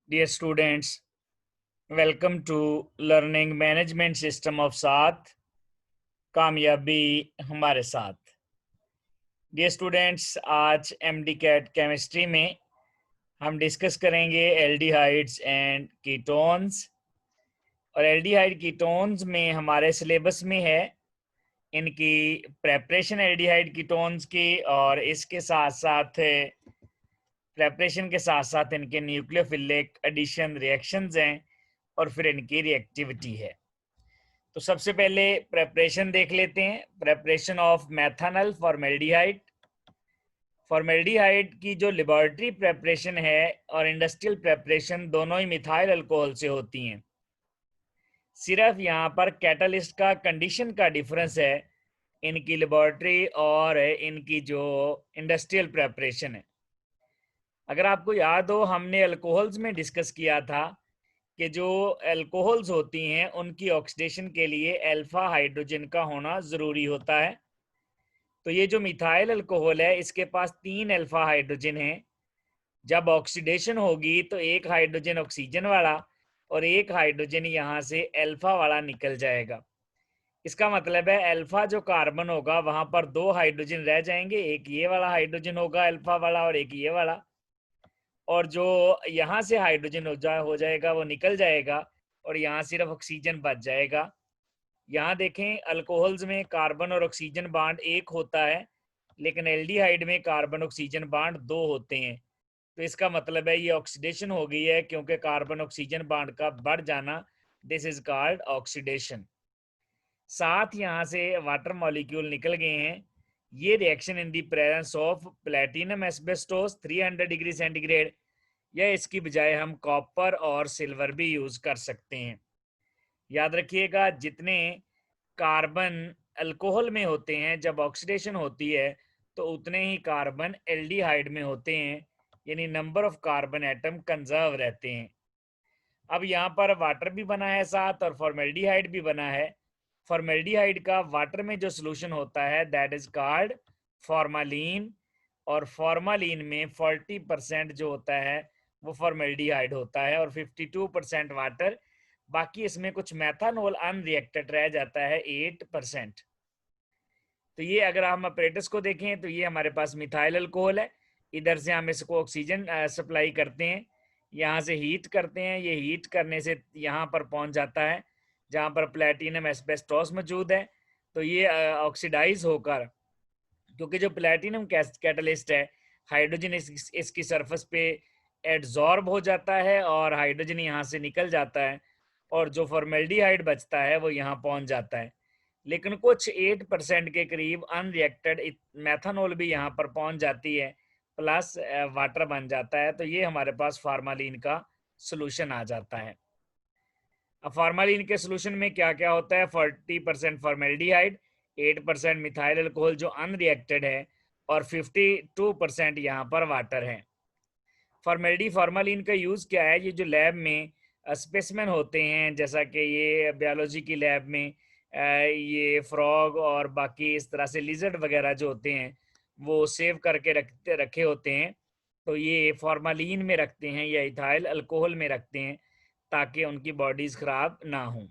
Dear students, welcome to Learning Management System of साथ कामयाबी हमारे साथ। डियर स्टूडेंट्स, आज एमडी कैट केमिस्ट्री में हम डिस्कस करेंगे एल्डिहाइड्स एंड कीटोन्स। और एल्डिहाइड कीटोन्स में हमारे सिलेबस में है इनकी प्रेपरेशन एल्डिहाइड कीटोन्स की, और इसके साथ साथ प्रेपरेशन के साथ साथ इनके न्यूक्लियोफिलिक एडिशन रिएक्शंस हैं और फिर इनकी रिएक्टिविटी है। तो सबसे पहले प्रेपरेशन देख लेते हैं। Preparation of methanal formaldehyde. Formaldehyde की जो लेबोरेटरी प्रेपरेशन है और इंडस्ट्रियल प्रेपरेशन दोनों ही मिथाइल अल्कोहल से होती हैं। सिर्फ यहाँ पर कैटलिस्ट का कंडीशन का डिफरेंस है इनकी लेबोरेटरी और इनकी जो इंडस्ट्रियल प्रेपरेशन है। अगर आपको याद हो, हमने अल्कोहल्स में डिस्कस किया था कि जो अल्कोहल्स होती हैं उनकी ऑक्सीडेशन के लिए अल्फा हाइड्रोजन का होना ज़रूरी होता है। तो ये जो मिथाइल अल्कोहल है इसके पास 3 अल्फा हाइड्रोजन हैं। जब ऑक्सीडेशन होगी तो एक हाइड्रोजन ऑक्सीजन वाला और एक हाइड्रोजन यहाँ से अल्फा वाला निकल जाएगा। इसका मतलब है अल्फा जो कार्बन होगा वहाँ पर 2 हाइड्रोजन रह जाएंगे, एक ये वाला हाइड्रोजन होगा अल्फा वाला और एक ये वाला, और जो यहाँ से हाइड्रोजन हो जाएगा वो निकल जाएगा और यहाँ सिर्फ ऑक्सीजन बच जाएगा। यहाँ देखें, अल्कोहल्स में कार्बन और ऑक्सीजन बांड एक होता है, लेकिन एल्डिहाइड में कार्बन ऑक्सीजन बांड 2 होते हैं। तो इसका मतलब है ये ऑक्सीडेशन हो गई है, क्योंकि कार्बन ऑक्सीजन बांड का बढ़ जाना, दिस इज कॉल्ड ऑक्सीडेशन। साथ यहाँ से वाटर मॉलिक्यूल निकल गए हैं। ये reaction in the presence of platinum asbestos 300 degree centigrade, या इसकी बजाय हम कॉपर और सिल्वर भी यूज कर सकते हैं। याद रखिएगा, जितने कार्बन अल्कोहल में होते हैं जब ऑक्सीडेशन होती है तो उतने ही कार्बन एल्डिहाइड में होते हैं, यानी number of carbon atom conserve रहते हैं। अब यहाँ पर वाटर भी बना है साथ और फॉर्मेल्डिहाइड भी बना है। फॉर्मेल्डिहाइड का वाटर में जो सोल्यूशन होता है दैट इज कॉल्ड फॉर्मालिन, और फॉर्मालिन में 40% जो होता है वो फॉर्मेल्डिहाइड होता है और 52% वाटर। बाकी इसमें कुछ मेथानॉल अनरिएक्टेड रह जाता है 8%। तो ये अगर हम अपरेटस को देखें तो ये हमारे पास मिथाइल अल्कोहल है। इधर से हम इसको ऑक्सीजन सप्लाई करते हैं, यहाँ से हीट करते हैं, ये हीट करने से यहाँ पर पहुँच जाता है जहाँ पर प्लेटिनम एस्बेस्टोस मौजूद है। तो ये ऑक्सीडाइज होकर, क्योंकि जो प्लेटिनम कैटलिस्ट है, हाइड्रोजन इसकी सरफेस पे एड्जॉर्ब हो जाता है और हाइड्रोजन यहाँ से निकल जाता है, और जो फॉर्मेल्डिहाइड बचता है वो यहाँ पहुँच जाता है। लेकिन कुछ 8% के करीब अनरिएक्टेड मेथानॉल भी यहाँ पर पहुँच जाती है, प्लस वाटर बन जाता है। तो ये हमारे पास फार्मालिन का सोल्यूशन आ जाता है। अब फार्मालिन के सोल्यूशन में क्या क्या होता है? 40% फॉर्मेल्डिहाइड, 8% मिथाइल अल्कोहल जो अनरिएक्टेड है, और 52% यहाँ पर वाटर है। फॉर्मालिन का यूज़ क्या है? ये जो लैब में स्पेसिमेन होते हैं, जैसा कि ये बायोलॉजी की लैब में ये फ्रॉग और बाकी इस तरह से लिजर्ड वगैरह जो होते हैं वो सेव करके रखे होते हैं, तो ये फॉर्मालिन में रखते हैं या इथाइल अल्कोहल में रखते हैं ताकि उनकी बॉडीज़ ख़राब ना हों।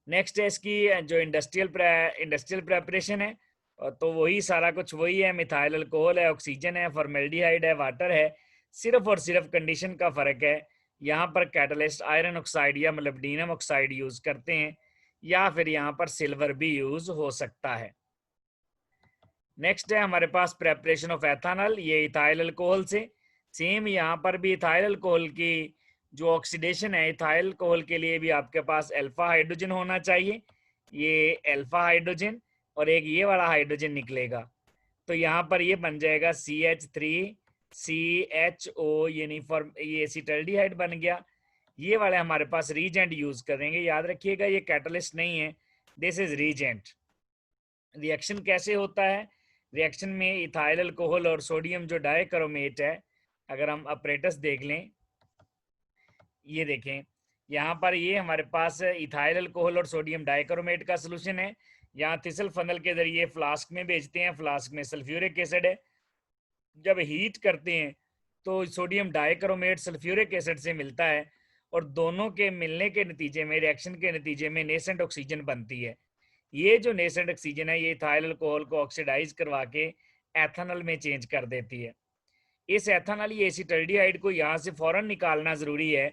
नेक्स्ट है इसकी जो इंडस्ट्रियल प्रेपरेशन है, तो वही सारा कुछ वही है। मिथाइल अल्कोहल है, ऑक्सीजन है, फॉर्मेल्डिहाइड है, वाटर है। सिर्फ और सिर्फ कंडीशन का फ़र्क है। यहाँ पर कैटलिस्ट आयरन ऑक्साइड या मोलिब्डेनम ऑक्साइड यूज़ करते हैं, या फिर यहाँ पर सिल्वर भी यूज़ हो सकता है। नेक्स्ट है हमारे पास प्रेपरेशन ऑफ एथानल, ये इथाइल अल्कोहल से। सेम यहाँ पर भी इथाइल अल्कोहल की जो ऑक्सीडेशन है, इथाइल अल्कोहल के लिए भी आपके पास अल्फा हाइड्रोजन होना चाहिए, ये अल्फा हाइड्रोजन, और एक ये वाला हाइड्रोजन निकलेगा। तो यहाँ पर ये बन जाएगा CH3CHO, यानी ये एसिटल्डिहाइड बन गया। ये वाले हमारे पास रीजेंट यूज करेंगे। याद रखिएगा ये कैटलिस्ट नहीं है, दिस इज रीजेंट। रिएक्शन कैसे होता है? रिएक्शन में इथाइल अल्कोहल और सोडियम जो डाइक्रोमेट है, अगर हम अपरेटस देख लें, ये देखें यहाँ पर ये हमारे पास इथाइल अल्कोहल और सोडियम डाइक्रोमेट का सोल्यूशन है। यहाँ थिसल फनल के जरिए फ्लास्क में भेजते हैं, फ्लास्क में सल्फ्यूरिक एसिड है। जब हीट करते हैं तो सोडियम डाइक्रोमेट सल्फ्यूरिक एसिड से मिलता है और दोनों के मिलने के नतीजे में, रिएक्शन के नतीजे में नेसेंट ऑक्सीजन बनती है। ये जो नेसेंट ऑक्सीजन है ये इथाइल अल्कोहल को ऑक्सीडाइज करवा के एथेनॉल में चेंज कर देती है। इस एथेनॉल या एसिटल्डिहाइड को यहाँ से फौरन निकालना ज़रूरी है।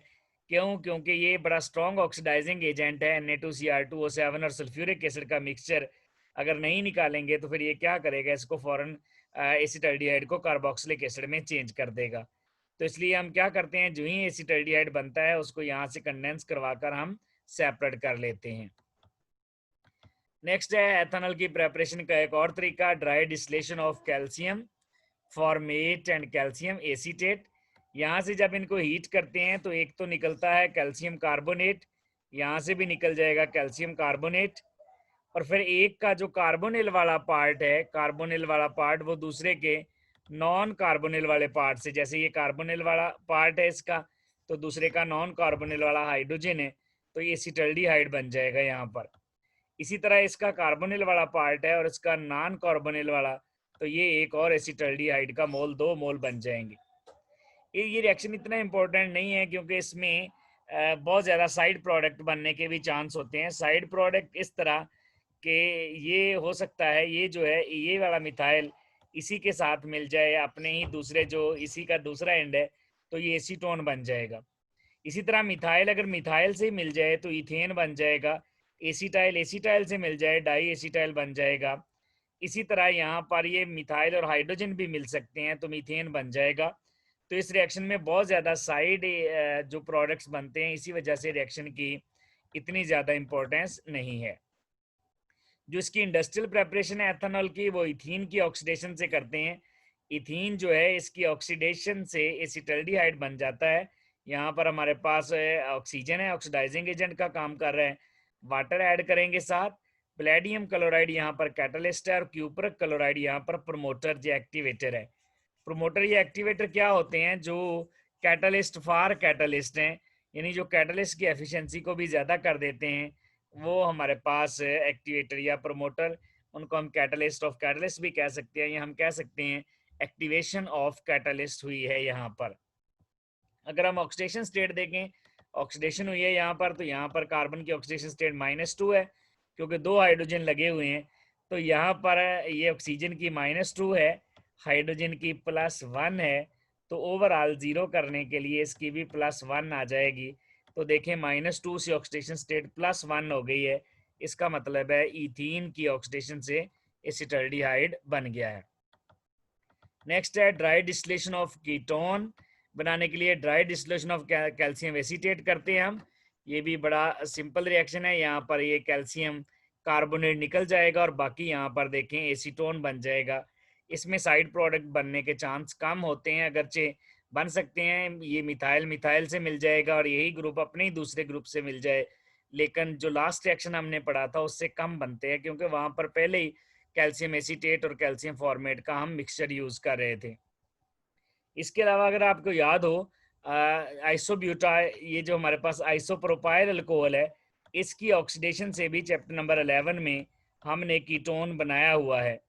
क्यों? क्योंकि ये बड़ा स्ट्रॉन्ग ऑक्सीडाइजिंग एजेंट है। Na2Cr2O7 और सल्फ्यूरिक एसिड का मिक्सचर अगर नहीं निकालेंगे तो फिर ये क्या करेगा, इसको फौरन एसिटल्डिहाइड को कार्बोक्सिलिक एसिड में चेंज कर देगा। तो इसलिए हम क्या करते हैं, जो ही एसिटल्डिहाइड बनता है उसको यहाँ से कंडेंस करवाकर हम सेपरेट कर लेते हैं। नेक्स्ट है एथेनॉल की प्रेपरेशन का एक और तरीका, dry distillation of calcium formate and calcium acetate. यहाँ से जब इनको हीट करते हैं तो एक तो निकलता है कैल्शियम कार्बोनेट, यहाँ से भी निकल जाएगा कैल्शियम कार्बोनेट, और फिर एक का जो कार्बोनिल वाला पार्ट है, कार्बोनिल वाला पार्ट वो दूसरे के नॉन कार्बोनिल वाले पार्ट से, जैसे ये कार्बोनिल वाला पार्ट है इसका, तो दूसरे का नॉन कार्बोनिल वाला हाइड्रोजन है, तो ये एसिटल्डिहाइड बन जाएगा यहाँ पर। इसी तरह इसका कार्बोनिल वाला पार्ट है और इसका नॉन कार्बोनिल वाला, तो ये एक और एसिटल्डिहाइड का मोल, 2 मोल बन जाएंगे। ये रिएक्शन इतना इम्पोर्टेंट नहीं है क्योंकि इसमें बहुत ज़्यादा साइड प्रोडक्ट बनने के भी चांस होते हैं। साइड प्रोडक्ट इस तरह कि ये हो सकता है, ये जो है ये वाला मिथाइल इसी के साथ मिल जाए अपने ही दूसरे, जो इसी का दूसरा एंड है, तो ये एसीटोन बन जाएगा। इसी तरह मिथाइल अगर मिथाइल से मिल जाए तो इथेन बन जाएगा, एसीटाइल एसीटाइल से मिल जाए डाई एसीटाइल बन जाएगा। इसी तरह यहाँ पर ये मिथाइल और हाइड्रोजन भी मिल सकते हैं तो मीथेन बन जाएगा। तो इस रिएक्शन में बहुत ज़्यादा साइड जो प्रोडक्ट्स बनते हैं, इसी वजह से रिएक्शन की इतनी ज़्यादा इम्पोर्टेंस नहीं है। जो इसकी इंडस्ट्रियल प्रेपरेशन है एथेनॉल की, वो इथीन की ऑक्सीडेशन से करते हैं। इथीन जो है इसकी ऑक्सीडेशन से एसिटल्डिहाइड बन जाता है। यहाँ पर हमारे पास ऑक्सीजन है, ऑक्सीडाइजिंग एजेंट का काम कर रहा है। वाटर ऐड करेंगे साथ, पैलेडियम क्लोराइड यहाँ पर कैटलिस्ट है और क्यूपरक क्लोराइड यहाँ पर प्रमोटर या एक्टिवेटर है। प्रमोटर या एक्टिवेटर क्या होते हैं? जो कैटलिस्ट फॉर कैटलिस्ट हैं, यानी जो कैटलिस्ट की एफिशिएंसी को भी ज़्यादा कर देते हैं, वो हमारे पास एक्टिवेटर या प्रमोटर, उनको हम कैटलिस्ट ऑफ कैटलिस्ट भी कह सकते हैं, या हम कह सकते हैं एक्टिवेशन ऑफ कैटलिस्ट हुई है यहाँ पर। अगर हम ऑक्सीडेशन स्टेट देखें, ऑक्सीडेशन हुई है यहाँ पर, तो यहाँ पर कार्बन की ऑक्सीडेशन स्टेट -2 है क्योंकि 2 हाइड्रोजन लगे हुए हैं। तो यहाँ पर ये ऑक्सीजन की -2 है, हाइड्रोजन की +1 है, तो ओवरऑल 0 करने के लिए इसकी भी +1 आ जाएगी। तो देखें -2 से ऑक्सीडेशन स्टेट +1 हो गई है, इसका मतलब है इथीन की ऑक्सीडेशन से एसिटल्डिहाइड बन गया है। नेक्स्ट है ड्राई डिस्टिलेशन ऑफ कीटोन। बनाने के लिए dry distillation of calcium acetate करते हैं हम। ये भी बड़ा सिंपल रिएक्शन है। यहाँ पर ये कैल्शियम कार्बोनेट निकल जाएगा और बाकी यहाँ पर देखें एसीटोन बन जाएगा। इसमें साइड प्रोडक्ट बनने के चांस कम होते हैं, अगरचे बन सकते हैं। ये मिथाइल मिथाइल से मिल जाएगा और यही ग्रुप अपने ही दूसरे ग्रुप से मिल जाए, लेकिन जो लास्ट रिएक्शन हमने पढ़ा था उससे कम बनते हैं क्योंकि वहाँ पर पहले ही कैल्शियम एसीटेट और कैल्शियम फॉर्मेट का हम मिक्सचर यूज़ कर रहे थे। इसके अलावा अगर आपको याद हो, आइसोब्यूटा, ये जो हमारे पास आइसोप्रोपाइल अल्कोहल है, इसकी ऑक्सीडेशन से भी चैप्टर नंबर 11 में हमने कीटोन बनाया हुआ है।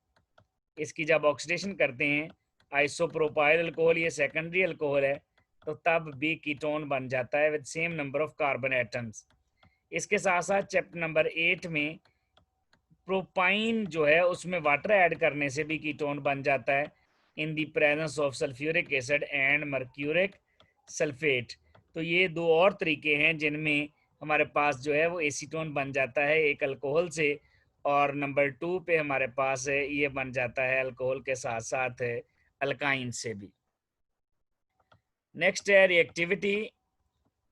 इसकी जब ऑक्सीडेशन करते हैं आइसोप्रोपाइल अल्कोहल, ये सेकेंडरी अल्कोहल है, तो तब भी कीटोन बन जाता है with same number of carbon atoms. इसके साथ साथ चैप्टर नंबर 8 में प्रोपाइन जो है उसमें वाटर ऐड करने से भी कीटोन बन जाता है in the presence of sulphuric acid and mercuric sulphate. तो ये 2 और तरीके हैं जिनमें हमारे पास जो है वो एसीटोन बन जाता है एक अल्कोहल से, और नंबर 2 पे हमारे पास ये बन जाता है अल्कोहल के साथ साथ अल्काइन से भी। नेक्स्ट है रिएक्टिविटी।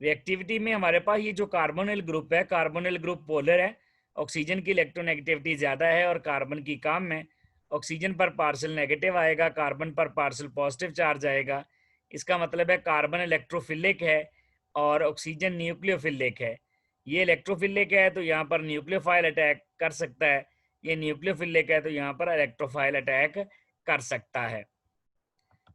रिएक्टिविटी में हमारे पास ये जो कार्बोनिल ग्रुप है, कार्बोनिल ग्रुप पोलर है, ऑक्सीजन की इलेक्ट्रोनेगेटिविटी ज़्यादा है और कार्बन की कम है। ऑक्सीजन पर पार्शियल नेगेटिव आएगा, कार्बन पर पार्शियल पॉजिटिव चार्ज आएगा। इसका मतलब है कार्बन इलेक्ट्रोफिलिक है और ऑक्सीजन न्यूक्लियोफिलिक है। ये इलेक्ट्रोफिलिक है तो यहाँ पर न्यूक्लियोफाइल अटैक कर सकता है, ये न्यूक्लियोफिलिक है तो यहाँ पर इलेक्ट्रोफाइल अटैक कर सकता है।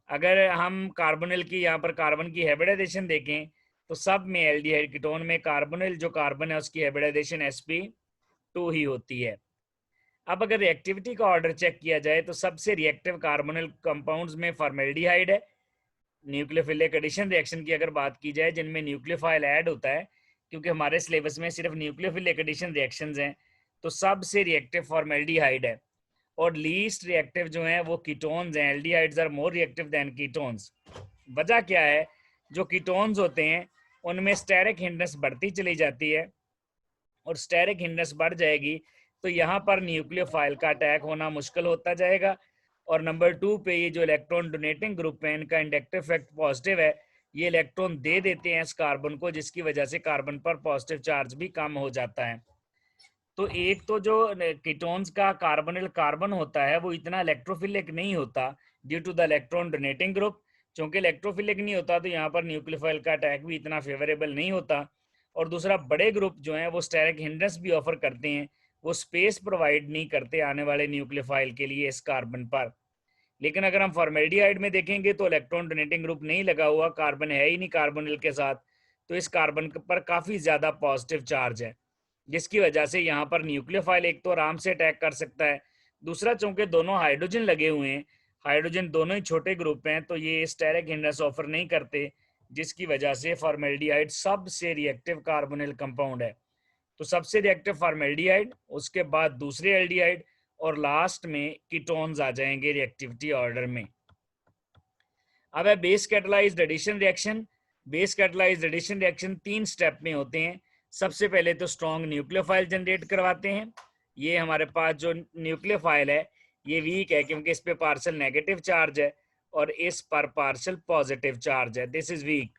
अगर हम कार्बोनिल की, यहाँ पर कार्बन की हाइब्रिडाइजेशन देखें तो सब में एल्डिहाइड कीटोन में कार्बोनिल जो कार्बन है उसकी हाइब्रिडाइजेशन sp2 ही होती है। अब अगर रिएक्टिविटी का ऑर्डर चेक किया जाए तो सबसे रिएक्टिव कार्बोनिल कंपाउंड्स में फॉर्मेल्डिहाइड है, न्यूक्लियोफिलिक एडिशन रिएक्शन की अगर बात की जाए जिनमें न्यूक्लियोफाइल ऐड होता है, क्योंकि हमारे सिलेबस में सिर्फ न्यूक्लियोफिलिक एडिशन रिएक्शंस हैं, तो सबसे रिएक्टिव फॉर्मेल्डिहाइड है और लीस्ट रिएक्टिव जो हैं वो कीटोन्स हैं। Aldehydes are more reactive than ketones. वजह क्या है? जो कीटोन्स होते हैं उनमें स्टेरिक हिंड्रेंस बढ़ती चली जाती है और स्टेरिक हिंड्रेंस बढ़ जाएगी तो यहाँ पर न्यूक्लियोफाइल का अटैक होना मुश्किल होता जाएगा। और नंबर 2 पे ये जो इलेक्ट्रॉन डोनेटिंग ग्रुप है इनका इंडक्टिव इफेक्ट पॉजिटिव है, ये इलेक्ट्रॉन दे देते हैं इस कार्बन को, जिसकी वजह से कार्बन पर पॉजिटिव चार्ज भी कम हो जाता है। तो एक तो जो कीटोन्स का कार्बोनिल कार्बन होता है वो इतना इलेक्ट्रोफिलिक नहीं होता due to the electron donating group. चूंकि इलेक्ट्रोफिलिक नहीं होता तो यहाँ पर न्यूक्लियोफाइल का अटैक भी इतना फेवरेबल नहीं होता। और दूसरा, बड़े ग्रुप जो हैं वो स्टेरिक हिंड्रेंस भी ऑफर करते हैं, वो स्पेस प्रोवाइड नहीं करते आने वाले न्यूक्लियोफाइल के लिए इस कार्बन पर। लेकिन अगर हम फॉर्मेल्डिहाइड में देखेंगे तो इलेक्ट्रॉन डोनेटिंग ग्रुप नहीं लगा हुआ, कार्बन है ही नहीं कार्बोनिल के साथ, तो इस कार्बन पर काफ़ी ज़्यादा पॉजिटिव चार्ज है, जिसकी वजह से यहाँ पर न्यूक्लियोफाइल एक तो आराम से अटैक कर सकता है, दूसरा चूंकि दोनों हाइड्रोजन लगे हुए हैं, हाइड्रोजन दोनों ही छोटे ग्रुप हैं, तो ये स्टेरिक हिंड्रेंस ऑफर नहीं करते, जिसकी वजह से फॉर्मेल्डिहाइड सबसे रिएक्टिव कार्बोनिल कंपाउंड है। तो सबसे रिएक्टिव फॉर्मेल्डिहाइड, उसके बाद दूसरे एल्डिहाइड और लास्ट में कीटोन्स आ जाएंगे रिएक्टिविटी ऑर्डर में। अब है base catalysed addition reaction. Base catalysed addition reaction 3 step में होते हैं। सबसे पहले तो स्ट्रॉन्ग न्यूक्लियोफाइल जनरेट करवाते हैं। ये हमारे पास जो न्यूक्लियोफाइल है ये वीक है क्योंकि इस पे पार्शियल नेगेटिव चार्ज है और इस पर पार्शियल पॉजिटिव चार्ज है, दिस इज वीक।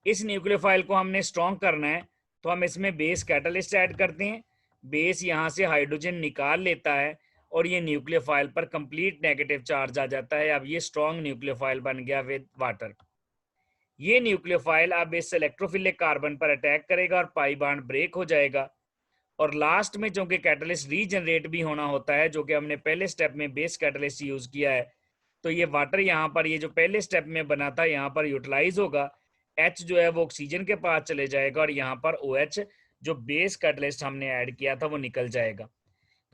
इस न्यूक्लियोफाइल को हमने स्ट्रॉन्ग करना है तो हम इसमें बेस कैटलिस्ट ऐड करते हैं। बेस यहाँ से हाइड्रोजन निकाल लेता है और ये न्यूक्लियोफाइल पर कंप्लीट नेगेटिव चार्ज आ जाता है। अब ये स्ट्रॉन्ग न्यूक्लियोफाइल बन गया विद वाटर। ये न्यूक्लियोफाइल अब इस इलेक्ट्रोफिलिक कार्बन पर अटैक करेगा और पाई बॉन्ड ब्रेक हो जाएगा। और लास्ट में चूंकि कैटलिस्ट रीजनरेट भी होना होता है, जो कि हमने पहले स्टेप में बेस कैटलिस्ट यूज किया है, तो ये वाटर यहाँ पर ये जो पहले स्टेप में बना था यहाँ पर यूटिलाइज होगा। H जो है वो ऑक्सीजन के पास चले जाएगा और यहाँ पर OH जो बेस कैटलिस्ट हमने ऐड किया था वो निकल जाएगा।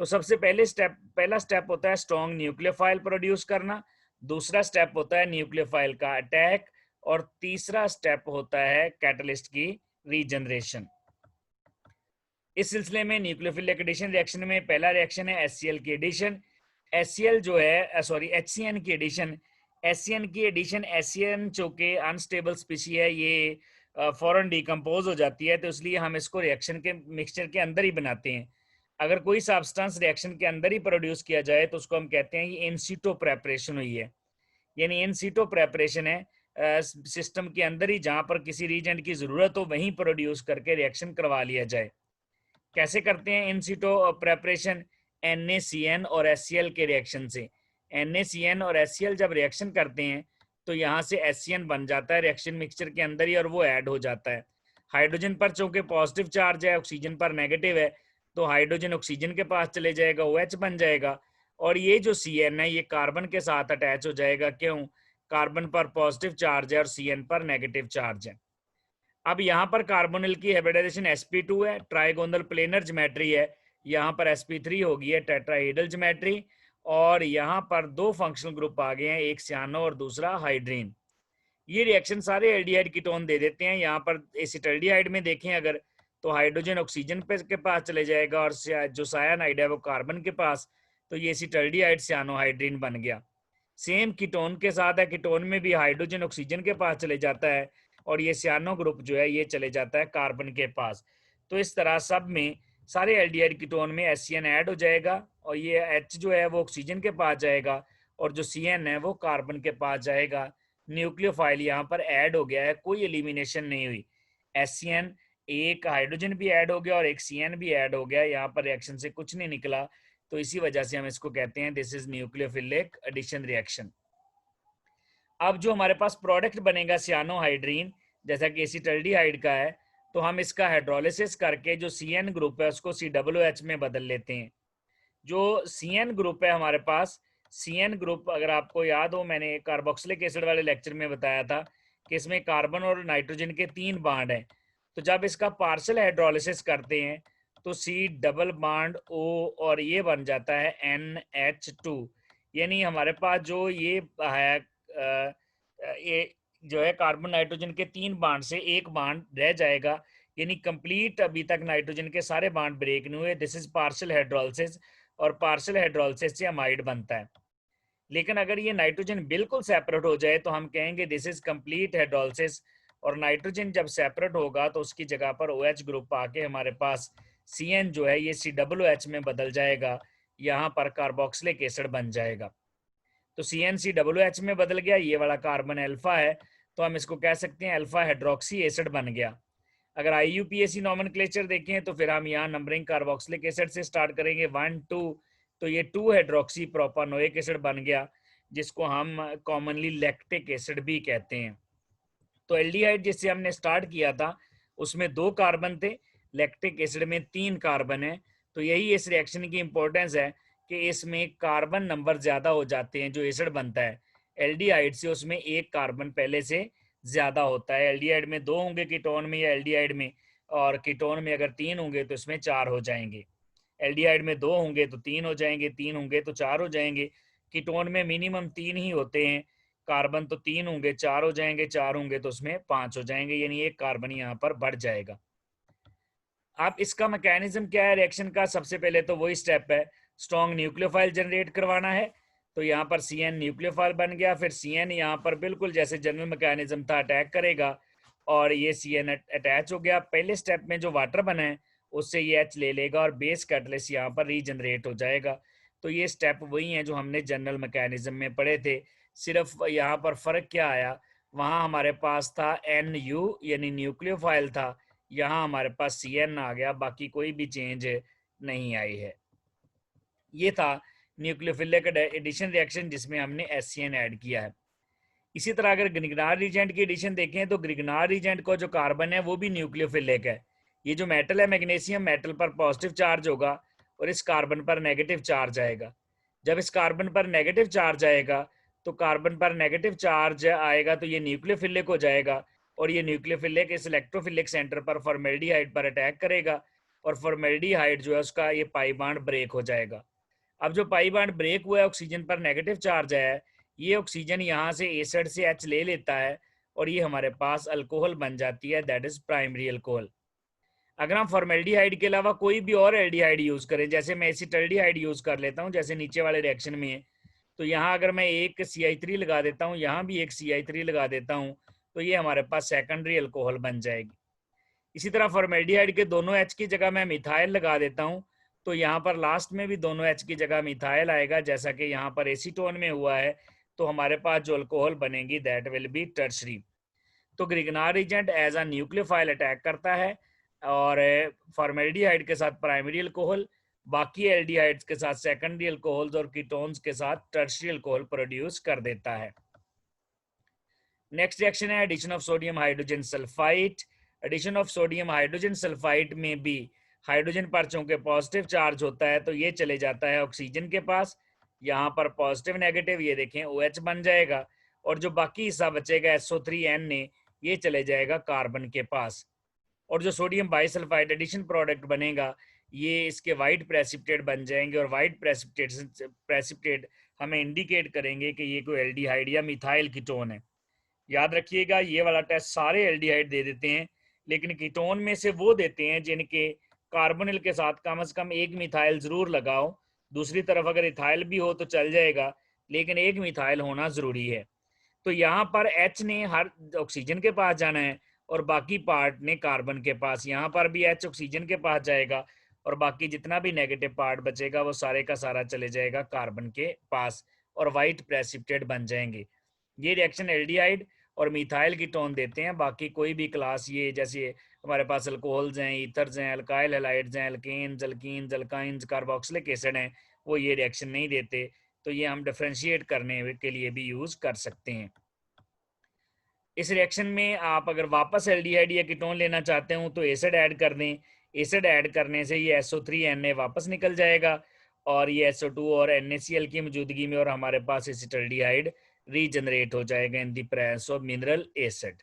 तो सबसे पहला स्टेप होता है स्ट्रॉन्ग न्यूक्लियोफाइल प्रोड्यूस करना, दूसरा स्टेप होता है न्यूक्लियोफाइल का अटैक और तीसरा स्टेप होता है कैटलिस्ट की रीजनरेशन। इस सिलसिले में न्यूक्लियोफिलिक एडिशन रिएक्शन में पहला रिएक्शन है HCl की एडिशन। HCl जो है HCN की एडिशन। HCN की एडिशन, HCN चूंकि अनस्टेबल स्पीशी है, ये फौरन डिकम्पोज हो जाती है, तो इसलिए हम इसको रिएक्शन के मिक्सचर के अंदर ही बनाते हैं। अगर कोई सब्सटेंस रिएक्शन के अंदर ही प्रोड्यूस किया जाए तो उसको हम कहते हैं ये इन सीटो प्रेपरेशन हुई है, यानी इन सीटो प्रेपरेशन है सिस्टम के अंदर ही, जहां पर किसी रीजेंट की जरूरत हो वहीं प्रोड्यूस करके रिएक्शन करवा लिया जाए। कैसे करते हैं इन सीटो प्रेपरेशन? NaCN और HCl के रिएक्शन से। NaCN और HCl जब रिएक्शन करते हैं तो यहाँ से HCN बन जाता है रिएक्शन मिक्सचर के अंदर ही और वो ऐड हो जाता है। हाइड्रोजन पर चूंकि पॉजिटिव चार्ज है, ऑक्सीजन पर नेगेटिव है, तो हाइड्रोजन ऑक्सीजन के पास चले जाएगा, OH बन जाएगा और ये जो CN है ये कार्बन के साथ अटैच हो जाएगा। क्यों? कार्बन पर पॉजिटिव चार्ज है और CN पर नेगेटिव चार्ज है। अब यहाँ पर कार्बोनिल की हाइब्रिडाइजेशन sp2 है, ट्राइगोनल प्लेनर ज्योमेट्री है, यहाँ पर sp3 हो गई है टेट्राहेड्रल ज्योमेट्री, और यहाँ पर दो फंक्शनल ग्रुप आ गए हैं, एक सियानो और दूसरा हाइड्रीन। ये रिएक्शन सारे एल्डिहाइड कीटोन दे देते हैं। यहाँ पर एसिटल्डिहाइड में देखें अगर, तो हाइड्रोजन ऑक्सीजन के पास चले जाएगा और जो सायानाइड है वो कार्बन के पास, तो ये एसिटल्डिहाइड सियानोहाइड्रीन बन गया। सेम कीटोन के साथ है, कीटोन में भी हाइड्रोजन ऑक्सीजन के पास चले जाता है और ये सियानो ग्रुप जो है ये चले जाता है कार्बन के पास। तो इस तरह सब में सारे एल्डिहाइड कीटोन में HCN ऐड हो जाएगा और ये H जो है वो ऑक्सीजन के पास जाएगा और जो CN है वो कार्बन के पास जाएगा। न्यूक्लियोफाइल यहाँ पर ऐड हो गया है, कोई एलिमिनेशन नहीं हुई। HCN, एक हाइड्रोजन भी ऐड हो गया और एक CN भी ऐड हो गया, यहाँ पर रिएक्शन से कुछ नहीं निकला, तो इसी वजह से हम इसको कहते हैं this is nucleophilic addition reaction. अब जो हमारे पास प्रोडक्ट बनेगा सियानोहाइड्रीन, जैसा कि एसिटल्डिहाइड का है, तो हम इसका हाइड्रोलिसिस करके जो CN ग्रुप है उसको COOH में बदल लेते हैं। जो CN ग्रुप है हमारे पास, CN ग्रुप अगर आपको याद हो, मैंने कार्बोक्सिलिक एसिड वाले लेक्चर में बताया था कि इसमें कार्बन और नाइट्रोजन के 3 बाड हैं। तो जब इसका पार्शियल हाइड्रोलिसिस करते हैं तो C डबल बाड O और ये बन जाता है NH2। यानी हमारे पास जो ये है ये जो है कार्बन नाइट्रोजन के 3 बांड से एक बांड रह जाएगा, यानी कंप्लीट अभी तक नाइट्रोजन के सारे बांड ब्रेक नहीं हुए। दिस इज पार्शियल हाइड्रोलिसिस, और पार्शियल हाइड्रोलिसिस से अमाइड बनता है। लेकिन अगर ये नाइट्रोजन बिल्कुल सेपरेट हो जाए तो हम कहेंगे दिस इज कंप्लीट हाइड्रोलिसिस, और नाइट्रोजन जब सेपरेट होगा तो उसकी जगह पर OH ग्रुप आके हमारे पास CN जो है ये COOH में बदल जाएगा, यहाँ पर कार्बोक्सिलिक एसिड बन जाएगा। तो CnCOOH में बदल गया, ये वाला कार्बन अल्फा है, तो हम इसको कह सकते हैं अल्फा हाइड्रोक्सी एसिड बन गया। अगर IUPAC नॉमेनक्लेचर देखें तो फिर हम यहाँ नंबरिंग कार्बोक्सिलिक एसिड से स्टार्ट करेंगे 1 2, तो ये 2 हाइड्रोक्सी प्रोपानोइक एसिड बन गया, जिसको हम कॉमनली लैक्टिक एसिड भी कहते हैं। तो एल्डिहाइड जिससे हमने स्टार्ट किया था उसमें 2 कार्बन थे, लैक्टिक एसिड में 3 कार्बन है। तो यही इस रिएक्शन की इंपॉर्टेंस है कि इसमें कार्बन नंबर ज्यादा हो जाते हैं जो एसिड बनता है। एल्डिहाइड से उसमें 1 कार्बन पहले से ज्यादा होता है। एल्डिहाइड में 2 होंगे कीटोन में या एल्डिहाइड में, और कीटोन में अगर 3 होंगे तो इसमें 4 हो जाएंगे। एल्डिहाइड में 2 होंगे तो 3 हो जाएंगे, 3 होंगे तो 4 हो जाएंगे। कीटोन में मिनिमम 3 ही होते हैं, कार्बन तो 3 होंगे 4 हो जाएंगे, 4 होंगे तो उसमें 5 हो जाएंगे, यानी 1 कार्बन यहाँ पर बढ़ जाएगा। अब इसका मैकेनिज्म क्या है रिएक्शन का? सबसे पहले तो वही स्टेप है, स्ट्रॉन्ग न्यूक्लियोफाइल जनरेट करवाना है। तो यहाँ पर CN न्यूक्लियोफाइल बन गया, फिर CN यहाँ पर बिल्कुल जैसे जनरल मैकेनिज्म था अटैक करेगा, और ये CN अटैच हो गया। पहले स्टेप में जो वाटर बना है उससे ये H ले लेगा और बेस कैटलिस्ट यहाँ पर रीजनरेट हो जाएगा। तो ये स्टेप वही है जो हमने जनरल मैकेनिज्म में पढ़े थे, सिर्फ यहाँ पर फर्क क्या आया, वहाँ हमारे पास था NU यानी न्यूक्लियोफाइल था, यहाँ हमारे पास CN आ गया, बाकी कोई भी चेंज नहीं आई है। ये था न्यूक्लियोफिलिक एडिशन रिएक्शन जिसमें हमने SCN ऐड किया है। इसी तरह अगर ग्रिग्नार रीजेंट की एडिशन देखें तो ग्रिग्नार रीजेंट को जो कार्बन है वो भी न्यूक्लियोफिलिक है। ये जो मेटल है मैग्नीशियम, मेटल पर पॉजिटिव चार्ज होगा और इस कार्बन पर नेगेटिव चार्ज आएगा। जब इस कार्बन पर नेगेटिव चार्ज आएगा तो कार्बन पर नेगेटिव चार्ज आएगा तो ये न्यूक्लियोफिलिक हो जाएगा, और ये न्यूक्लियोफिलिक इस इलेक्ट्रोफिलिक सेंटर पर फॉर्मेल्डिहाइड पर अटैक करेगा, और फॉर्मेल्डिहाइड जो है उसका ये पाई बॉन्ड ब्रेक हो जाएगा। अब जो पाई बॉन्ड ब्रेक हुआ है, ऑक्सीजन पर नेगेटिव चार्ज आया है, ये ऑक्सीजन यहाँ से एसिड से H ले लेता है और ये हमारे पास अल्कोहल बन जाती है, दैट इज प्राइमरी अल्कोहल। अगर हम फॉर्मेल्डिहाइड के अलावा कोई भी और एल्डिहाइड यूज करें, जैसे मैं एसिटल्डिहाइड यूज कर लेता हूँ जैसे नीचे वाले रिएक्शन में है, तो यहाँ अगर मैं एक CI3 लगा देता हूँ, यहाँ भी एक CI3 लगा देता हूँ, तो ये हमारे पास सेकेंडरी अल्कोहल बन जाएगी। इसी तरह फॉर्मेल्डिहाइड के दोनों H की जगह मैं मिथाइल लगा देता हूँ, तो यहाँ पर लास्ट में भी दोनों H की जगह मिथाइल आएगा, जैसा कि यहाँ पर एसीटोन में हुआ है। तो हमारे पास जो अल्कोहल बनेगी दैट विल बी टर्शरी। तो Grignard agent as a nucleophile attack करता है, और फॉर्मेल्डिहाइड के साथ प्राइमरी अल्कोहल, बाकी एल्डिहाइड्स के साथ सेकेंडरी अल्कोहल्स और कीटोन्स के साथ टर्शरी अल्कोहल प्रोड्यूस कर देता है। नेक्स्ट रिएक्शन है addition of sodium hydrogen sulphide. Addition of sodium hydrogen sulphide में भी हाइड्रोजन पर चूंकि पॉजिटिव चार्ज होता है तो ये चले जाता है ऑक्सीजन के पास, यहाँ पर पॉजिटिव नेगेटिव ये देखें OH बन जाएगा, और जो बाकी हिस्सा बचेगा SO3N ने ये चले जाएगा कार्बन के पास, और जो सोडियम बाइसल्फाइड एडिशन प्रोडक्ट बनेगा ये इसके वाइट प्रेसिपिटेट बन जाएंगे, और वाइट प्रेसिपिटेट हमें इंडिकेट करेंगे कि ये कोई एल्डिहाइड या मिथाइल कीटोन है। याद रखिएगा ये वाला टेस्ट सारे एल्डिहाइड दे देते हैं, लेकिन कीटोन में से वो देते हैं जिनके कार्बोनिल के साथ कम से कम एक मिथाइल जरूर लगाओ। दूसरी तरफ अगर इथाइल भी हो तो चल जाएगा, लेकिन एक मिथाइल होना जरूरी है। तो यहाँ पर H ने हर ऑक्सीजन के पास जाना है और बाकी पार्ट ने कार्बन के पास। यहाँ पर भी H ऑक्सीजन के पास जाएगा और बाकी जितना भी नेगेटिव पार्ट बचेगा वो सारे का सारा चले जाएगा कार्बन के पास, और वाइट प्रेसिपिटेट बन जाएंगे। ये रिएक्शन एल्डिहाइड और मिथाइल की टोन देते हैं, बाकी कोई भी क्लास ये जैसे हमारे पास अल्कोहल्स हैं, ईथर्स हैं, अल्काइल हैलाइड्स हैं, alkanes, alkenes, alkynes, carboxylic acid हैं, वो ये रिएक्शन नहीं देते। तो ये हम डिफरेंशिएट करने के लिए भी यूज कर सकते हैं। इस रिएक्शन में आप अगर वापस एल्डिहाइड या कीटोन लेना चाहते हो तो एसिड ऐड कर दें। एसिड ऐड करने से ये SO3Na वापस निकल जाएगा, और ये SO2 और NaCl की मौजूदगी में और हमारे पास एसिटल्डिहाइड रीजनरेट हो जाएगा in the presence of mineral acid.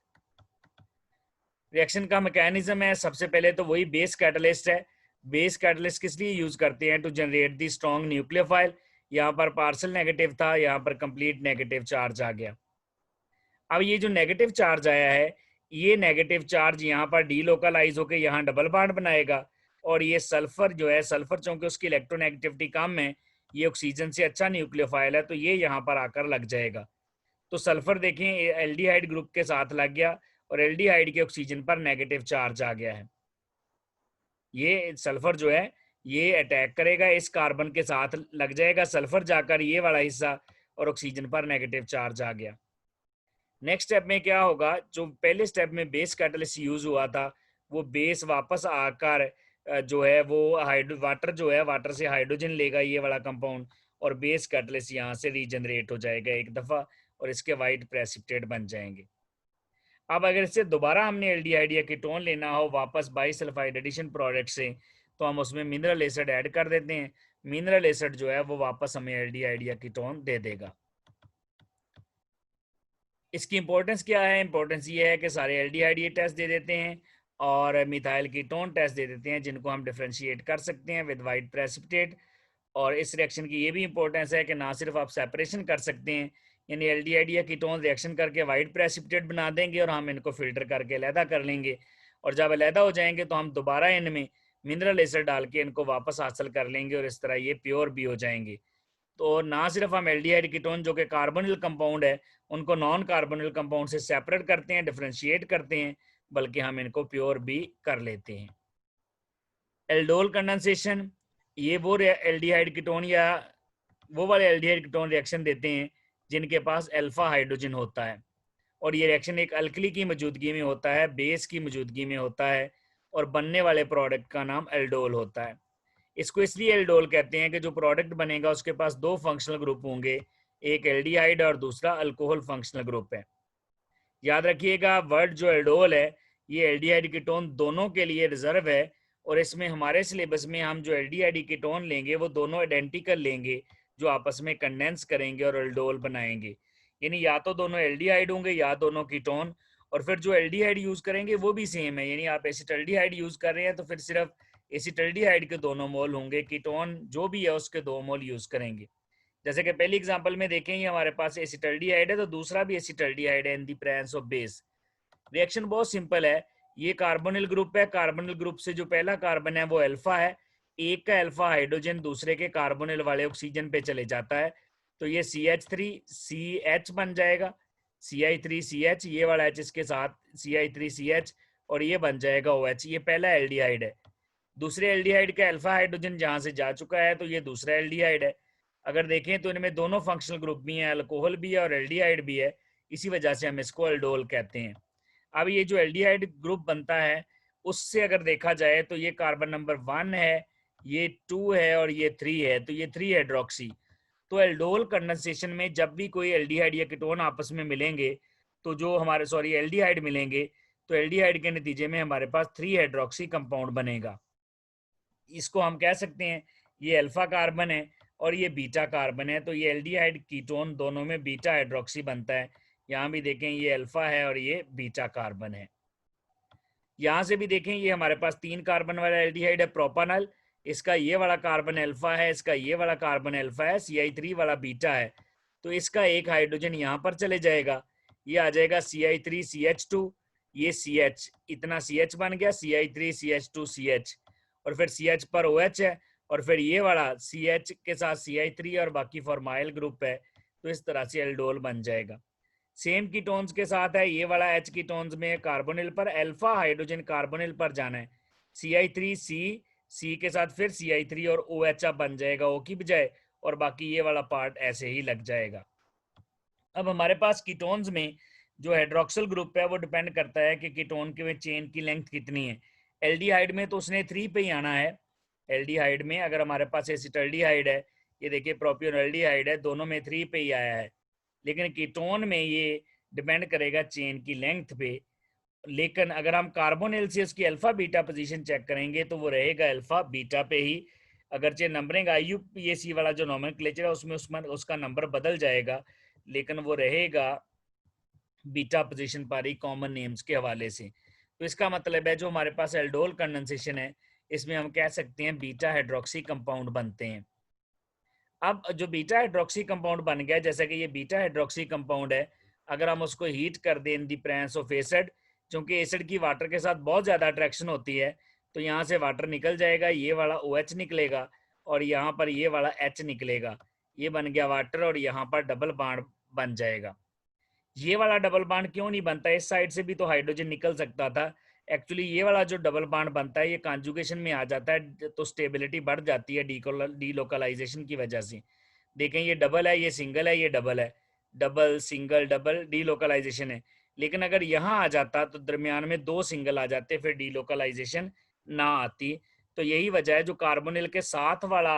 Reaction का मैकेनिज्म है, सबसे पहले तो वही बेस कैटलिस्ट है। बेस कैटलिस्ट किस लिए यूज करते हैं? To generate the strong nucleophile. यहाँ पर पार्शियल नेगेटिव था, यहाँ पर कंप्लीट नेगेटिव चार्ज आ गया। अब ये जो नेगेटिव चार्ज आया है, ये नेगेटिव चार्ज यहाँ पर डीलोकलाइज होकर यहाँ डबल बॉन्ड बनाएगा, और ये सल्फर जो है, सल्फर चूंकि उसकी इलेक्ट्रोनेगेटिविटी कम है, ये ऑक्सीजन से अच्छा न्यूक्लियोफाइल है, तो ये यहाँ पर आकर लग जाएगा। तो सल्फर देखें एल्डिहाइड ग्रुप के साथ लग गया और एल्डिहाइड के ऑक्सीजन पर नेगेटिव चार्ज आ गया है। ये सल्फर जो है ये अटैक करेगा, इस कार्बन के साथ लग जाएगा सल्फर जाकर ये वाला हिस्सा, और ऑक्सीजन पर नेगेटिव चार्ज आ गया। नेक्स्ट स्टेप में क्या होगा, जो पहले स्टेप में बेस कैटलिस्ट यूज हुआ था, वो बेस वापस आकर जो है वो वाटर जो है, वाटर से हाइड्रोजन लेगा ये वाला कंपाउंड, और बेस कैटलिस्ट यहाँ से रीजनरेट हो जाएगा एक दफा, और इसके वाइट प्रेसिपिटेट बन जाएंगे। अब अगर इससे दोबारा हमने एल्डिहाइड या कीटोन लेना हो वापस बाईसल्फाइड एडिशन प्रोडक्ट से, तो हम उसमें मिनरल एसिड ऐड कर देते हैं। मिनरल एसिड जो है वो वापस हमें एल्डिहाइड या कीटोन दे देगा। इसकी इंपॉर्टेंस क्या है? इंपॉर्टेंस ये है कि सारे एल्डिहाइड ये टेस्ट दे देते हैं और मिथाइल कीटोन टेस्ट दे देते हैं, जिनको हम डिफ्रेंशिएट कर सकते हैं विद वाइट प्रेसिपिटेट। और इस रिएक्शन की ये भी इंपॉर्टेंस है कि ना सिर्फ आप सेपरेशन कर सकते हैं, यानी एल्डिहाइड या कीटोन रिएक्शन करके वाइट प्रेसिपिटेट बना देंगे और हम इनको फिल्टर करके अलहदा कर लेंगे, और जब अलहदा हो जाएंगे तो हम दोबारा इनमें मिनरल एसिड डाल के इनको वापस हासिल कर लेंगे, और इस तरह ये प्योर भी हो जाएंगे। तो ना सिर्फ हम एल्डिहाइड कीटोन जो कि कार्बोनिल कंपाउंड है उनको नॉन कार्बोनिल कंपाउंड से सेपरेट करते हैं, डिफ्रेंशिएट करते हैं, बल्कि हम इनको प्योर भी कर लेते हैं। एल्डोल कंडेंसेशन, ये वो एल्डिहाइड कीटोन या वो वाले एल्डिहाइड कीटोन रिएक्शन देते हैं जिनके पास अल्फा हाइड्रोजन होता है, और ये रिएक्शन एक अल्कली की मौजूदगी में होता है, बेस की मौजूदगी में होता है, और बनने वाले प्रोडक्ट का नाम एल्डोल होता है। इसको इसलिए एल्डोल कहते हैं कि जो प्रोडक्ट बनेगा उसके पास दो फंक्शनल ग्रुप होंगे, एक एल्डिहाइड और दूसरा अल्कोहल फंक्शनल ग्रुप है। याद रखिएगा वर्ड जो एल्डोल है ये एल्डिहाइड कीटोन दोनों के लिए रिजर्व है, और इसमें हमारे सिलेबस में हम जो एल्डिहाइड कीटोन लेंगे वो दोनों आइडेंटिकल लेंगे जो आपस में कंडेंस करेंगे और एल्डोल बनाएंगे, यानी या तो दोनों एल्डिहाइड होंगे या दोनों कीटोन, और फिर जो एल्डिहाइड यूज करेंगे वो भी सेम है, यानी आप एसिटल्डिहाइड यूज कर रहे हैं तो फिर सिर्फ एसिटल्डिहाइड के दोनों मोल होंगे, कीटोन जो भी है उसके दो मोल यूज करेंगे। जैसे कि पहली एग्जांपल में देखें ये हमारे पास एसिटल्डिहाइड है तो दूसरा भी एसिटल्डिहाइड है इन the presence of base. Reaction बहुत सिंपल है, ये कार्बोनिल ग्रुप है, कार्बोनिल ग्रुप से जो पहला कार्बन है वो अल्फा है, एक का अल्फा हाइड्रोजन दूसरे के कार्बोनिल वाले ऑक्सीजन पे चले जाता है, तो ये CH3CH बन जाएगा, CI3CH, ये वाला H इसके साथ CI3CH, और ये बन जाएगा OH। ये पहला एल्डिहाइड है। दूसरे एल्डिहाइड का अल्फा हाइड्रोजन जहां से जा चुका है तो ये दूसरा एल्डिहाइड है। अगर देखें तो इनमें दोनों फंक्शनल ग्रुप भी हैं, अल्कोहल भी है और एल्डिहाइड भी है, इसी वजह से हम इसको एल्डोल कहते हैं। अब ये जो एल्डिहाइड ग्रुप बनता है उससे अगर देखा जाए तो ये कार्बन नंबर 1 है, ये 2 है और ये 3 है, तो ये 3 हाइड्रोक्सी। तो एल्डोल कंडेंसेशन में जब भी कोई एल्डिहाइड या कीटोन आपस में मिलेंगे तो जो हमारे एल्डिहाइड मिलेंगे तो एल्डिहाइड के नतीजे में हमारे पास 3 हाइड्रोक्सी कंपाउंड बनेगा। इसको हम कह सकते हैं ये अल्फा कार्बन है और ये बीटा कार्बन है, तो ये एल्डिहाइड कीटोन दोनों में बीटा हाइड्रोक्सी बनता है। यहाँ भी देखें ये अल्फा है और ये बीटा कार्बन है। यहाँ से भी देखें ये हमारे पास 3 कार्बन वाला एल्डिहाइड है प्रोपानल, इसका ये वाला कार्बन अल्फा है, इसका ये वाला कार्बन अल्फा है, CI3 वाला बीटा है, तो इसका एक हाइड्रोजन यहाँ पर चले जाएगा, ये आ जाएगा CI3CH2, ये CH, इतना CH बन गया, CI3CH2CH, और फिर CH पर OH है, और फिर ये वाला CH के साथ CI3 और बाकी फॉर्माइल ग्रुप है, तो इस तरह से एल्डोल बन जाएगा। सेम कीटोन्स के साथ है, ये वाला H कीटोन्स में कार्बोनिल पर अल्फा हाइड्रोजन कार्बोनिल पर जाना है, CI3C के साथ फिर CI3 और OH बन जाएगा O की बजाय, और बाकी ये वाला पार्ट ऐसे ही लग जाएगा। अब हमारे पास कीटोन्स में जो हाइड्रोक्सिल ग्रुप है वो डिपेंड करता है कि कीटोन के चेन की लेंथ कितनी है। एल्डिहाइड में तो उसने 3 पे ही आना है। एल्डिहाइड में अगर हमारे पास एसिटल्डिहाइड है, ये देखिए प्रोपियोनल्डिहाइड है, दोनों में 3 पे ही आया है, लेकिन कीटोन में ये डिपेंड करेगा चेन की लेंथ पे। लेकिन अगर हम कार्बोनिल से उसकी अल्फा बीटा पोजीशन चेक करेंगे तो वो रहेगा अल्फा बीटा पे ही, अगरचे नंबरिंग IUPAC वाला जो नोमेनक्लेचर है उसमें उसका नंबर बदल जाएगा, लेकिन वो रहेगा बीटा पोजीशन पर ही कॉमन नेम्स के हवाले से। तो इसका मतलब है जो हमारे पास एल्डोल कंडेंसेशन है इसमें हम कह सकते हैं बीटा हाइड्रोक्सी कंपाउंड बनते हैं। अब जो बीटा हाइड्रोक्सी कंपाउंड बन गया, जैसा कि ये बीटा हाइड्रोक्सी कंपाउंड है, अगर हम उसको हीट कर दें इन द प्रेजेंस ऑफ एसिड, क्योंकि एसिड की वाटर के साथ बहुत ज़्यादा अट्रैक्शन होती है, तो यहाँ से वाटर निकल जाएगा, ये वाला OH निकलेगा और यहाँ पर ये वाला H निकलेगा, ये बन गया वाटर और यहाँ पर डबल बॉन्ड बन जाएगा। ये वाला डबल बॉन्ड क्यों नहीं बनता, इस साइड से भी तो हाइड्रोजन निकल सकता था। एक्चुअली ये वाला जो डबल बॉन्ड बनता है ये कॉन्जुगेशन में आ जाता है, तो स्टेबिलिटी बढ़ जाती है डीलोकलाइजेशन की वजह से। देखें ये डबल है, ये सिंगल है, ये डबल है, डबल सिंगल डबल डीलोकलाइजेशन है। लेकिन अगर यहाँ आ जाता तो दरमियान में 2 सिंगल आ जाते, फिर डीलोकलाइजेशन ना आती। तो यही वजह है जो कार्बोनिल के साथ वाला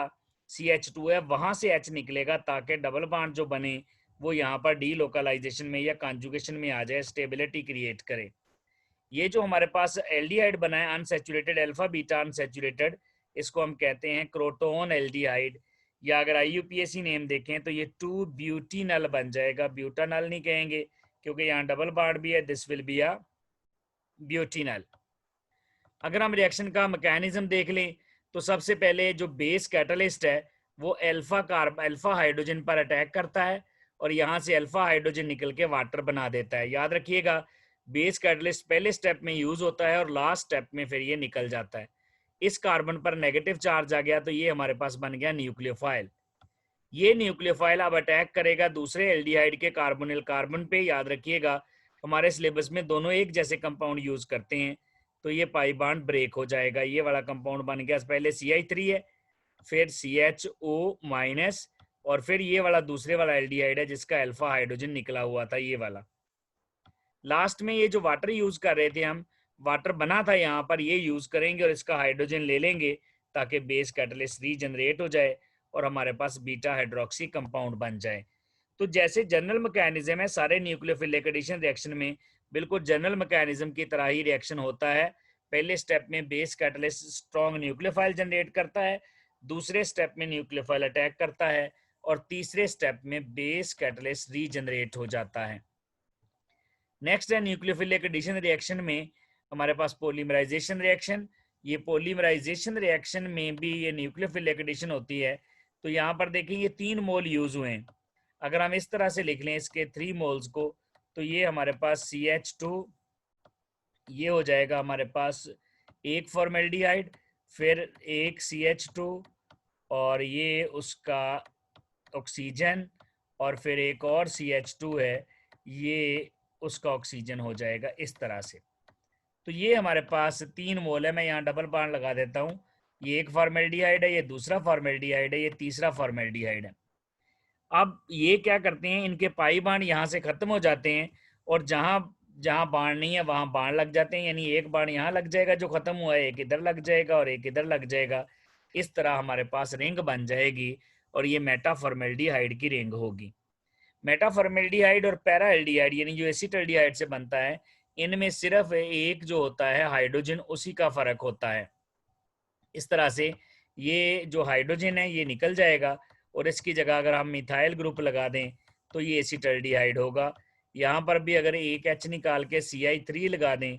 CH2 है वहां से H निकलेगा, ताकि डबल बॉन्ड जो बने वो यहाँ पर डीलोकलाइजेशन में या कॉन्जुगेशन में आ जाए, स्टेबिलिटी क्रिएट करे। ये जो हमारे पास एल्डिहाइड बना है अनसैचुरेटेड अल्फा बीटा अनसैचुरेटेड, इसको हम कहते हैं क्रोटोन एल्डिहाइड, या अगर IUPAC नेम देखें तो ये 2 ब्यूटीनल बन जाएगा। ब्यूटानल नहीं कहेंगे क्योंकि यहाँ डबल बॉन्ड भी है, दिस विल बी अ ब्यूटीनल। अगर हम रिएक्शन का मैकेनिज्म देख लें तो सबसे पहले जो बेस कैटलिस्ट है वो अल्फा हाइड्रोजन पर अटैक करता है और यहाँ से अल्फा हाइड्रोजन निकल के वाटर बना देता है। याद रखिएगा बेस कैटलिस्ट पहले स्टेप में यूज होता है और लास्ट स्टेप में फिर ये निकल जाता है। इस कार्बन पर नेगेटिव चार्ज आ गया तो ये हमारे पास बन गया न्यूक्लियोफाइल। ये न्यूक्लियोफाइल अब अटैक करेगा दूसरे एल्डिहाइड के कार्बोनिल कार्बन पे। याद रखिएगा हमारे सिलेबस में दोनों एक जैसे कंपाउंड यूज करते हैं, तो ये पाई बॉन्ड ब्रेक हो जाएगा। ये वाला कंपाउंड बन गया, पहले CH3 है, फिर CHO- और फिर ये वाला दूसरे वाला एल्डिहाइड है जिसका अल्फा हाइड्रोजन निकला हुआ था, ये वाला। लास्ट में ये जो वाटर यूज कर रहे थे हम, वाटर बना था यहाँ पर, ये यूज करेंगे और इसका हाइड्रोजन ले लेंगे ताकि बेस कैटलिस्ट रीजनरेट हो जाए और हमारे पास बीटा हाइड्रोक्सी कंपाउंड बन जाए। तो जैसे जनरल मैकेनिज्म है सारे न्यूक्लियोफिलिक एडिशन रिएक्शन में, बिल्कुल जनरल मैकेनिज्म की तरह ही रिएक्शन होता है। पहले स्टेप में base catalyst strong nucleophile generate करता है, दूसरे स्टेप में न्यूक्लियोफाइल अटैक करता है और तीसरे स्टेप में बेस कैटलिस्ट रीजनरेट हो जाता है। नेक्स्ट है न्यूक्लियोफिलिक एडिशन रिएक्शन में हमारे पास पॉलीमराइजेशन रिएक्शन। ये पॉलीमराइजेशन रिएक्शन में भी ये न्यूक्लियोफिलिक एडिशन होती है। तो यहाँ पर देखें ये 3 मोल यूज हुए हैं। अगर हम इस तरह से लिख लें इसके 3 मोल्स को, तो ये हमारे पास CH2, ये हो जाएगा हमारे पास एक फॉर्मेल्डिहाइड, फिर एक CH2 और ये उसका ऑक्सीजन, और फिर एक और CH2 है, ये उसका ऑक्सीजन हो जाएगा इस तरह से। तो ये हमारे पास 3 मोल है। मैं यहाँ डबल बॉन्ड लगा देता हूँ, ये एक फॉर्मेल्डिहाइड है, ये दूसरा फॉर्मेल्डिहाइड है, ये तीसरा फॉर्मेल्डिहाइड है। अब ये क्या करते हैं, इनके पाई बाण यहाँ से खत्म हो जाते हैं और जहाँ जहाँ बाण नहीं है वहाँ बाण लग जाते हैं, यानी एक बाण यहाँ लग जाएगा जो खत्म हुआ है, एक इधर लग जाएगा और एक इधर लग जाएगा। इस तरह हमारे पास रिंग बन जाएगी और ये मेटाफॉर्मेल्डिहाइड की रिंग होगी। मेटाफॉर्मेल्डिहाइड और पैराएल्डिहाइड यानी जो एसिटल्डिहाइड से बनता है, इनमें सिर्फ एक जो होता है हाइड्रोजन, उसी का फर्क होता है। इस तरह से ये जो हाइड्रोजन है ये निकल जाएगा और इसकी जगह अगर हम मिथाइल ग्रुप लगा दें तो ये एसिटल्डिहाइड होगा। यहाँ पर भी अगर एक H निकाल के CI3 लगा दें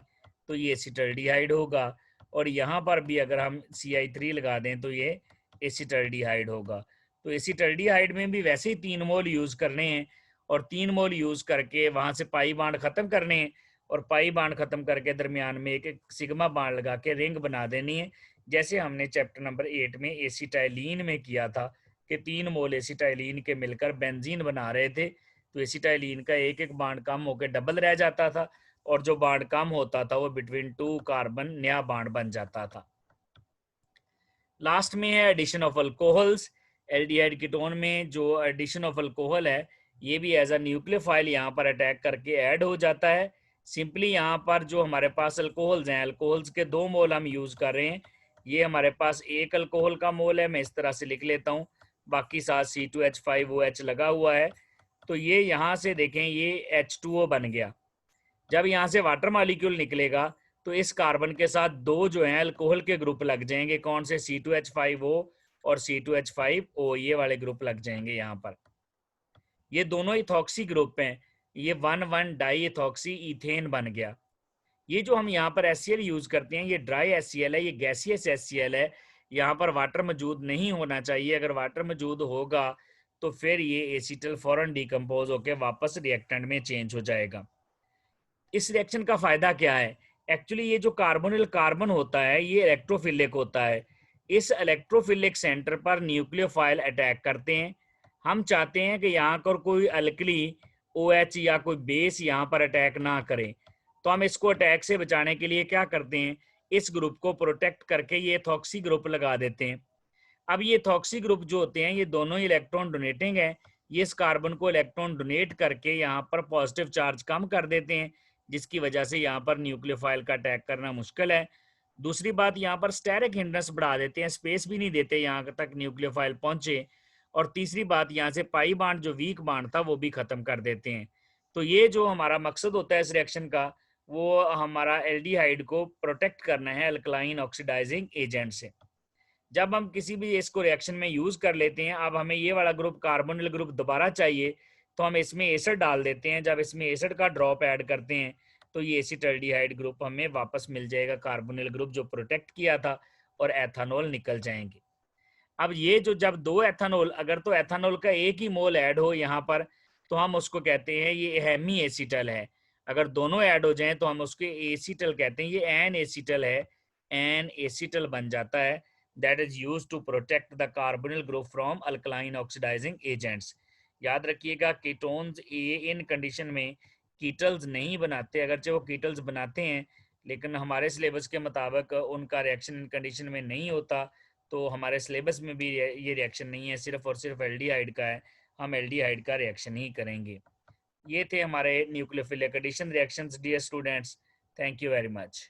तो ये एसिटल्डिहाइड होगा, और यहाँ पर भी अगर हम CI3 लगा दें तो ये एसिटल्डिहाइड होगा। तो एसिटल्डिहाइड में भी वैसे ही 3 मोल यूज करने हैं और 3 मोल यूज करके वहाँ से पाई बाण खत्म करने हैं और पाई बाण खत्म करके दरमियान में एक सिग्मा बाण लगा के रिंग बना देनी है, जैसे हमने चैप्टर नंबर 8 में एसिटाइलिन में किया था कि 3 मोल एसिटाइलिन के मिलकर बेंजीन बना रहे थे। तो एसिटाइलिन का एक एक बाण कम होकर डबल रह जाता था और जो बाण कम होता था वो बिटवीन 2 कार्बन नया बाण बन जाता था। लास्ट में है addition of alcohols. Aldehyde ketone में जो एडिशन ऑफ अल्कोहल है ये भी एज अ न्यूक्लियोफाइल यहाँ पर अटैक करके ऐड हो जाता है। सिंपली यहाँ पर जो हमारे पास अल्कोहल्स हैं, अल्कोहल्स के 2 मोल हम यूज कर रहे हैं। ये हमारे पास एक अल्कोहल का मोल है, मैं इस तरह से लिख लेता हूँ, बाकी साथ C2H5OH लगा हुआ है। तो ये यहाँ से देखें ये H2O बन गया। जब यहाँ से वाटर मॉलिक्यूल निकलेगा तो इस कार्बन के साथ 2 जो हैं अल्कोहल के ग्रुप लग जाएंगे, कौन से, C2H5O और C2H5O, ये वाले ग्रुप लग जाएंगे यहाँ पर। ये दोनों इथॉक्सी ग्रुप हैं, ये 1,1 डाई इथॉक्सी इथेन बन गया। ये जो हम यहाँ पर HCl यूज करते हैं ये ड्राई HCl है, ये गैसियस HCl है। यहाँ पर वाटर मौजूद नहीं होना चाहिए, अगर वाटर मौजूद होगा तो फिर ये एसीटल फौरन डिकम्पोज होकर वापस रिएक्टेंट में चेंज हो जाएगा। इस रिएक्शन का फायदा क्या है? एक्चुअली ये जो कार्बोनिल कार्बन होता है ये इलेक्ट्रोफिलिक होता है। इस इलेक्ट्रोफिलिक सेंटर पर न्यूक्लियोफाइल अटैक करते हैं। हम चाहते हैं कि यहाँ पर कोई अल्कली OH या कोई बेस यहाँ पर अटैक ना करे, तो हम इसको अटैक से बचाने के लिए क्या करते हैं, इस ग्रुप को प्रोटेक्ट करके ये एथॉक्सी ग्रुप लगा देते हैं। अब ये एथॉक्सी ग्रुप जो होते हैं ये दोनों ही इलेक्ट्रॉन डोनेटिंग है, ये इस कार्बन को इलेक्ट्रॉन डोनेट करके यहाँ पर पॉजिटिव चार्ज कम कर देते हैं, जिसकी वजह से यहाँ पर न्यूक्लियोफाइल का अटैक करना मुश्किल है। दूसरी बात, यहाँ पर स्टेरिक हिंड्रेंस बढ़ा देते हैं, स्पेस भी नहीं देते यहाँ तक न्यूक्लियोफाइल पहुंचे। और तीसरी बात, यहाँ से पाई बांड जो वीक बांड था वो भी खत्म कर देते हैं। तो ये जो हमारा मकसद होता है इस रिएक्शन का, वो हमारा एल्डिहाइड को प्रोटेक्ट करना है अल्कलाइन ऑक्सीडाइजिंग एजेंट से। जब हम किसी भी इसको रिएक्शन में यूज कर लेते हैं, अब हमें ये वाला ग्रुप कार्बोनिल ग्रुप दोबारा चाहिए, तो हम इसमें एसिड डाल देते हैं। जब इसमें एसिड का ड्रॉप ऐड करते हैं तो ये एसिटाल्डिहाइड ग्रुप हमें वापस मिल जाएगा, कार्बोनिल ग्रुप जो प्रोटेक्ट किया था, और एथानॉल निकल जाएंगे। अब ये जो जब दो एथानॉल, अगर तो एथानॉल का एक ही मोल ऐड हो यहाँ पर, तो हम उसको कहते हैं ये हेमी एसिटल है। अगर दोनों ऐड हो जाएं तो हम उसके एसिटल कहते हैं। ये एन एसिटल है, एन एसिटल बन जाता है, that is used to protect the carbonyl group from alkaline oxidizing agents। याद रखिएगा कीटोन्स इन कंडीशन में कीटल्स नहीं बनाते, अगरचे वो कीटल्स बनाते हैं लेकिन हमारे सिलेबस के मुताबिक उनका रिएक्शन इन कंडीशन में नहीं होता। तो हमारे सिलेबस में भी ये रिएक्शन नहीं है, सिर्फ और सिर्फ एल्डिहाइड का है, हम एल्डिहाइड का रिएक्शन ही करेंगे। ये थे हमारे nucleophilic addition reactions dear students. Thank you very much.